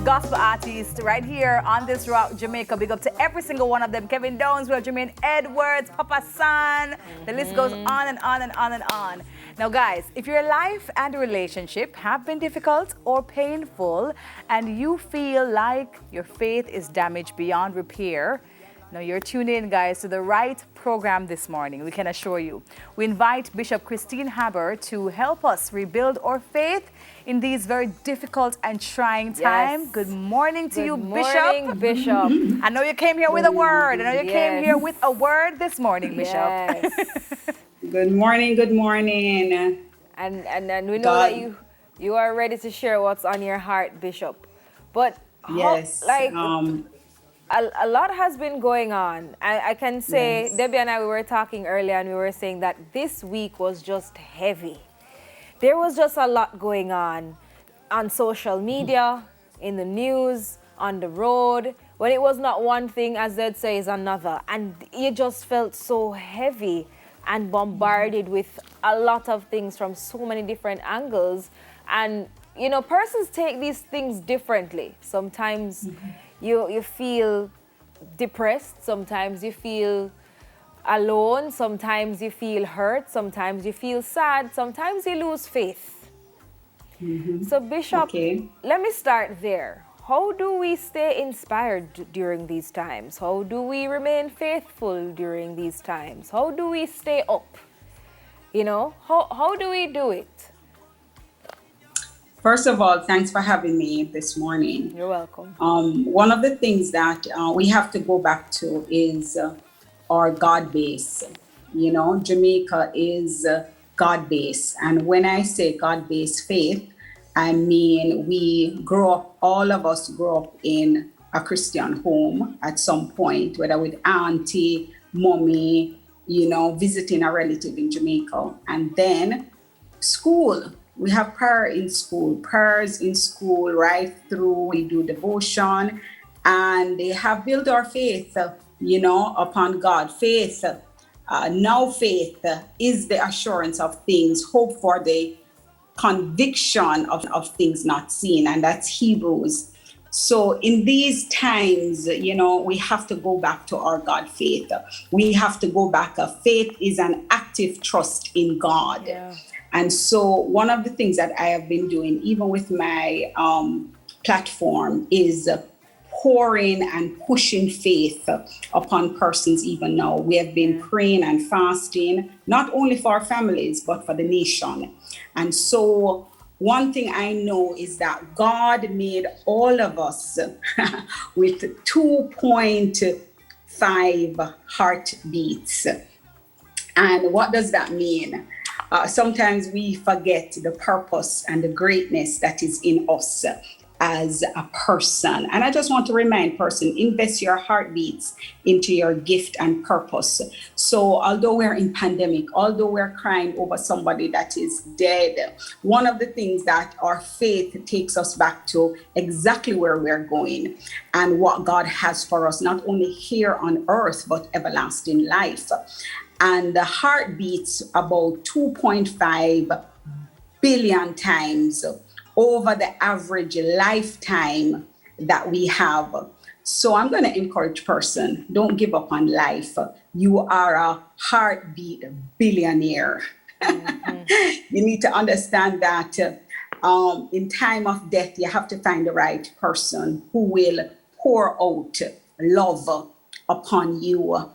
gospel artists right here on this rock, Jamaica. Big up to every single one of them. Kevin Downswell, Jermaine Edwards, Papa San. The list goes on and on and on and on. Now, guys, if your life and relationship have been difficult or painful and you feel like your faith is damaged beyond repair, now you're tuned in, guys, to the right program this morning, we can assure you. We invite Bishop Christine Haber to help us rebuild our faith in these very difficult and trying times. Good morning to you, Bishop. Good morning, Bishop. I know you came here with a word. I know you came here with a word this morning, Bishop. Yes. Good morning, good morning. And we know that you are ready to share what's on your heart, Bishop. But Yes. a lot has been going on. I can say, yes. Debbie and I, we were talking earlier and we were saying that this week was just heavy. There was just a lot going on social media, in the news, on the road. When it was not one thing, as they'd say, is another. And you just felt so heavy and bombarded with a lot of things from so many different angles. And, you know, persons take these things differently. Sometimes you feel depressed, sometimes you feel alone, sometimes you feel hurt, sometimes you feel sad, sometimes you lose faith. So Bishop, let me start there. How do we stay inspired during these times? How do we remain faithful during these times? How do we stay up? You know, how do we do it? First of all, thanks for having me this morning. You're welcome. One of the things that we have to go back to is our God base. You know, Jamaica is God base. And when I say God based faith, I mean all of us grow up in a Christian home at some point, whether with auntie, mommy, you know, visiting a relative in Jamaica. And then school. We have prayers in school, right through. We do devotion, and they have built our faith, you know, upon God. Faith, now faith is the assurance of things, hope for the conviction of things not seen, and that's Hebrews. So in these times, you know, we have to go back to our God faith. We have to go back. Faith is an active trust in God. Yeah. And so one of the things that I have been doing, even with my platform, is pouring and pushing faith upon persons even now. We have been praying and fasting, not only for our families, but for the nation. And so one thing I know is that God made all of us with 2.5 heartbeats. And what does that mean? Sometimes we forget the purpose and the greatness that is in us as a person. And I just want to remind person, invest your heartbeats into your gift and purpose. So although we're in pandemic, although we're crying over somebody that is dead, one of the things that our faith takes us back to exactly where we're going and what God has for us, not only here on earth, but everlasting life. And the heart beats about 2.5 billion times over the average lifetime that we have. So I'm going to encourage person, don't give up on life. You are a heartbeat billionaire. You need to understand that in time of death, you have to find the right person who will pour out love upon you.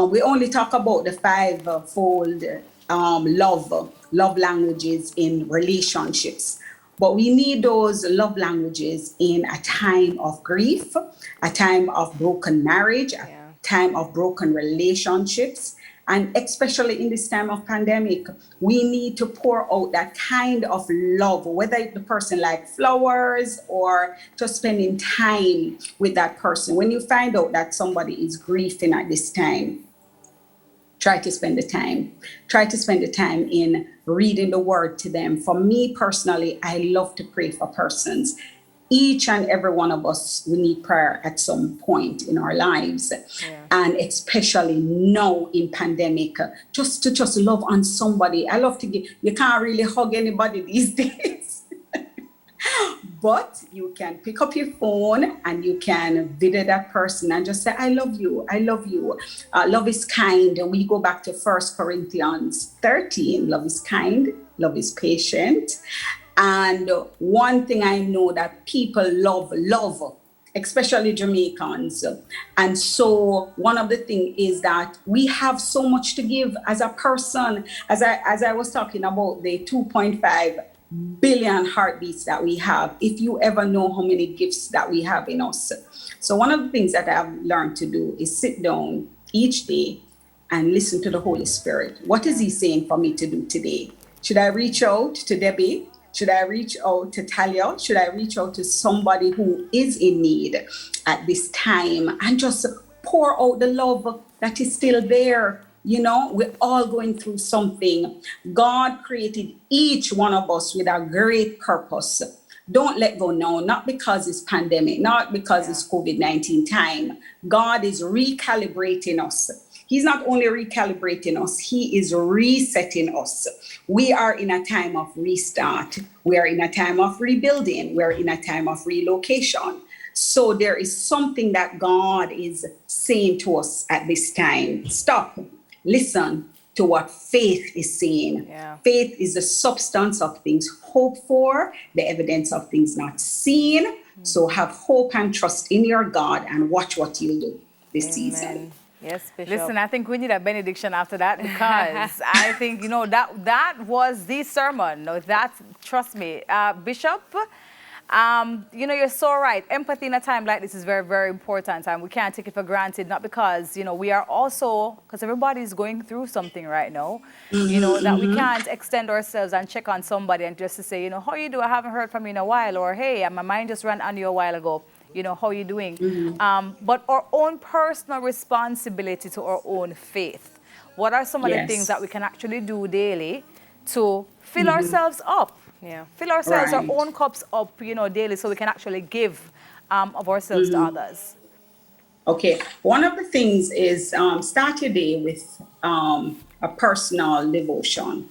We only talk about the fivefold love languages in relationships, but we need those love languages in a time of grief, a time of broken marriage, a time of broken relationships. And especially in this time of pandemic, we need to pour out that kind of love, whether the person like flowers or just spending time with that person. When you find out that somebody is grieving at this time, try to spend the time. Try to spend the time in reading the word to them. For me personally, I love to pray for persons. Each and every one of us, we need prayer at some point in our lives. And especially now in pandemic, just to love on somebody. I love to give, you can't really hug anybody these days. But you can pick up your phone and you can video that person and just say, I love you. I love you. Love is kind. We go back to 1 Corinthians 13. Love is kind. Love is patient. And one thing I know that people love, especially Jamaicans. And so one of the things is that we have so much to give as a person. As I was talking about the 2.5 billion heartbeats that we have, if you ever know how many gifts that we have in us. So one of the things that I've learned to do is sit down each day and listen to the Holy Spirit. What is he saying for me to do today? Should I reach out to Debbie? Should I reach out to Talia? Should I reach out to somebody who is in need at this time and just pour out the love that is still there? You know, we're all going through something. God created each one of us with a great purpose. Don't let go now, not because it's pandemic, not because it's COVID-19 time. God is recalibrating us. He's not only recalibrating us, he is resetting us. We are in a time of restart. We are in a time of rebuilding. We're in a time of relocation. So there is something that God is saying to us at this time. Stop. Listen to what faith is saying. Yeah. Faith is the substance of things hoped for, the evidence of things not seen. So have hope and trust in your God and watch what you'll do this season. Yes, Bishop. Listen, I think we need a benediction after that because I think, you know, that was the sermon. No, that, trust me, Bishop, you know, you're so right. Empathy in a time like this is very, very important, and we can't take it for granted, not because, you know, we are also, because everybody's going through something right now, you know, that we can't extend ourselves and check on somebody and just to say, you know, how you do? I haven't heard from you in a while, or hey, my mind just ran on you a while ago. You know, how you doing? But our own personal responsibility to our own faith. What are some of the things that we can actually do daily to fill ourselves up? Yeah. Fill ourselves, our own cups up, you know, daily so we can actually give of ourselves to others. Okay. One of the things is start your day with a personal devotion.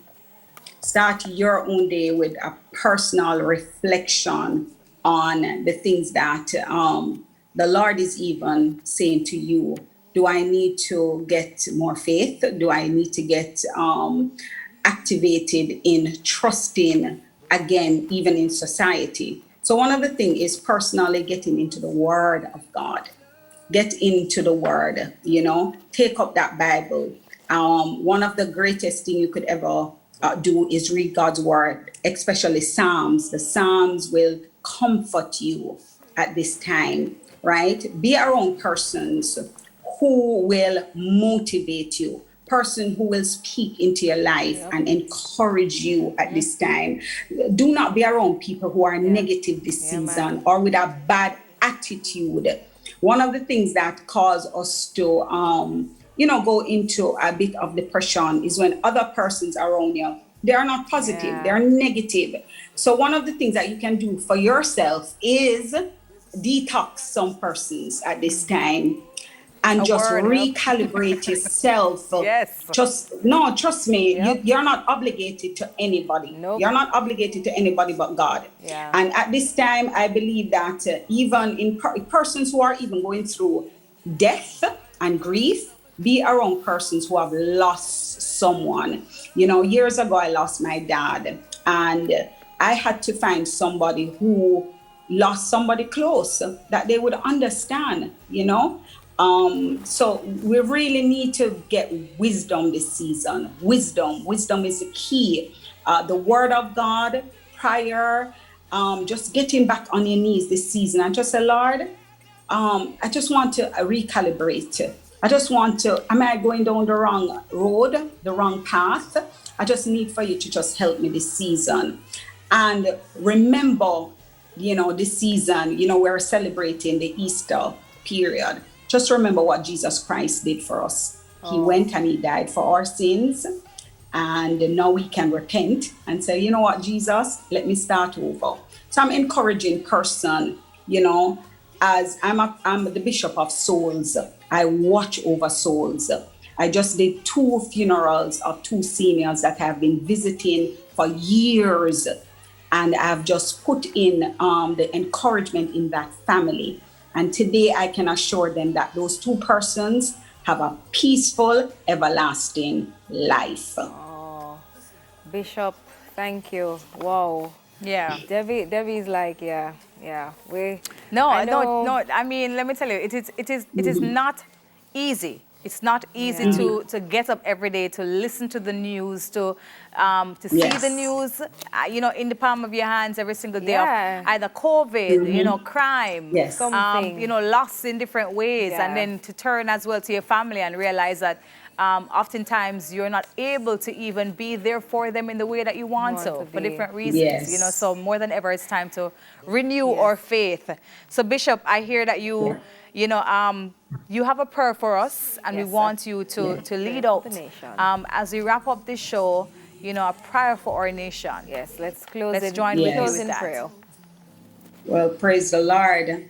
Start your own day with a personal reflection on the things that the Lord is even saying to you. Do I need to get more faith? Do I need to get activated in trusting again, even in society? So one of the things is personally getting into the Word of God. Get into the Word, you know, take up that Bible. One of the greatest thing you could ever do is read God's Word, especially Psalms. The Psalms will comfort you at this time, right? Be around persons who will motivate you, person who will speak into your life and encourage you at this time. Do not be around people who are negative this season or with a bad attitude. One of the things that cause us to, you know, go into a bit of depression is when other persons around you, they are not positive, they are negative. So one of the things that you can do for yourself is detox some persons at this time and just recalibrate yourself. Trust me, you're not obligated to anybody. You're not obligated to anybody but God. And at this time, I believe that even in persons who are even going through death and grief, be around persons who have lost someone. You know, years ago, I lost my dad, and I had to find somebody who lost somebody close that they would understand, you know. So we really need to get wisdom this season. Wisdom is the key. The Word of God, prayer, just getting back on your knees this season and just say, Lord, I just want to recalibrate. I just want to, am I going down the wrong road, the wrong path? I just need for you to just help me this season. And remember, you know, this season, you know, we're celebrating the Easter period. Just remember what Jesus Christ did for us. He went and he died for our sins. And now we can repent and say, you know what, Jesus, let me start over. So I'm encouraging person, you know, as I'm the Bishop of Souls. I watch over souls. I just did 2 funerals of 2 seniors that I've been visiting for years. and I've just put in the encouragement in that family. And today I can assure them that those two persons have a peaceful, everlasting life. Oh, Bishop, thank you. Wow. Yeah. Debbie's like, yeah. No, I no, know. no. I mean, let me tell you, it is not easy. It's not easy Yeah. to get up every day, to listen to the news, to see Yes. the news, in the palm of your hands every single day Yeah. of either COVID, crime, Yes. Something. loss in different ways, Yeah. and then to turn as well to your family and realize that oftentimes you're not able to even be there for them in the way that you want Want to, to for be. different reasons, Yes. So more than ever, it's time to renew Yes. our faith. So Bishop, I hear that you have a prayer for us, and Yes, we sir. want you to lead Prayer out for the nation. as we wrap up this show. A prayer for our nation. Yes, let's close Let's in, join with you close with in that. prayer. Well, praise the Lord.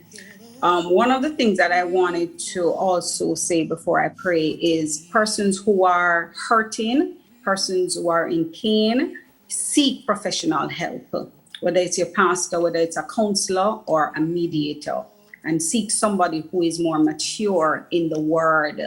One of the things that I wanted to also say before I pray is persons who are hurting, persons who are in pain, seek professional help, whether it's your pastor, whether it's a counselor or a mediator, and seek somebody who is more mature in the word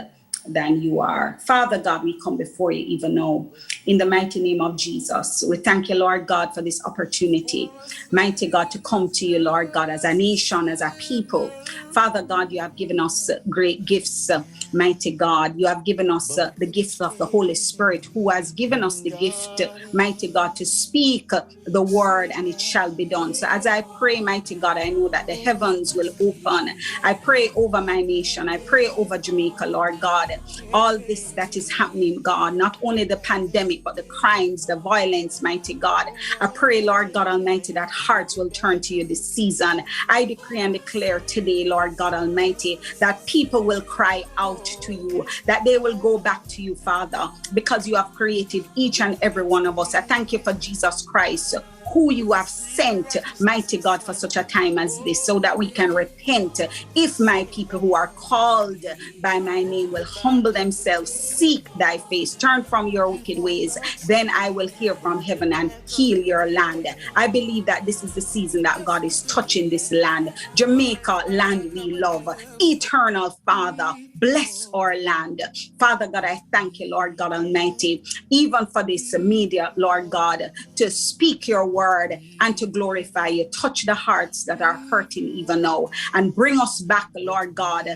than you are. Father God, we come before you even now in the mighty name of Jesus. We thank you, Lord God, for this opportunity, mighty God, to come to you, Lord God, as a nation, as a people. Father God, you have given us great gifts, mighty God. You have given us the gift of the Holy Spirit, who has given us the gift, mighty God, to speak the word, and it shall be done. So as I pray, mighty God, I know that the heavens will open. I pray over my nation. I pray over Jamaica, Lord God. All this that is happening, God, not only the pandemic, but the crimes, the violence, mighty God. I pray, Lord God Almighty, that hearts will turn to you this season. I decree and declare today, Lord God Almighty, that people will cry out to you, that they will go back to you, Father, because you have created each and every one of us. I thank you for Jesus Christ, who you have sent, mighty God, for such a time as this, so that we can repent. If my people who are called by my name will humble themselves, seek thy face, turn from your wicked ways, then I will hear from heaven and heal your land. I believe that this is the season that God is touching this land. Jamaica, land we love. Eternal Father, bless our land. Father God, I thank you, Lord God Almighty, even for this media, Lord God, to speak your word and to glorify you. Touch the hearts that are hurting even now, and bring us back, Lord God,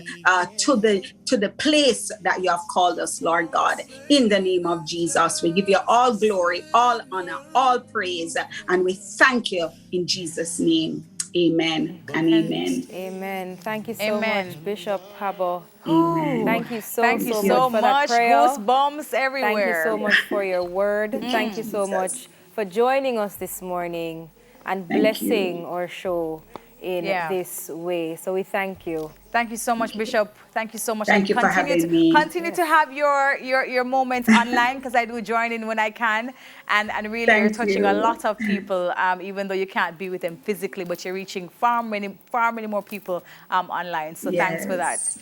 to the place that you have called us, Lord God. In the name of Jesus, we give you all glory, all honor, all praise, and we thank you in Jesus' name. Amen and amen. Amen. Thank you so Amen. much, Bishop Habo. Amen. Thank you so Thank you much so for that much. prayer. Goosebumps everywhere. Thank you so much for your word. Thank you so Jesus. much for joining us this morning and Thank blessing you. our show in Yeah. this way. So we thank you. Thank you so much, Bishop. Thank you so much. Thank And you for having me. continue to have your moments online, because I do join in when I can. And really, you're Thank touching a you. lot of people, even though you can't be with them physically, but you're reaching far many more people online. So thanks for that. Yes.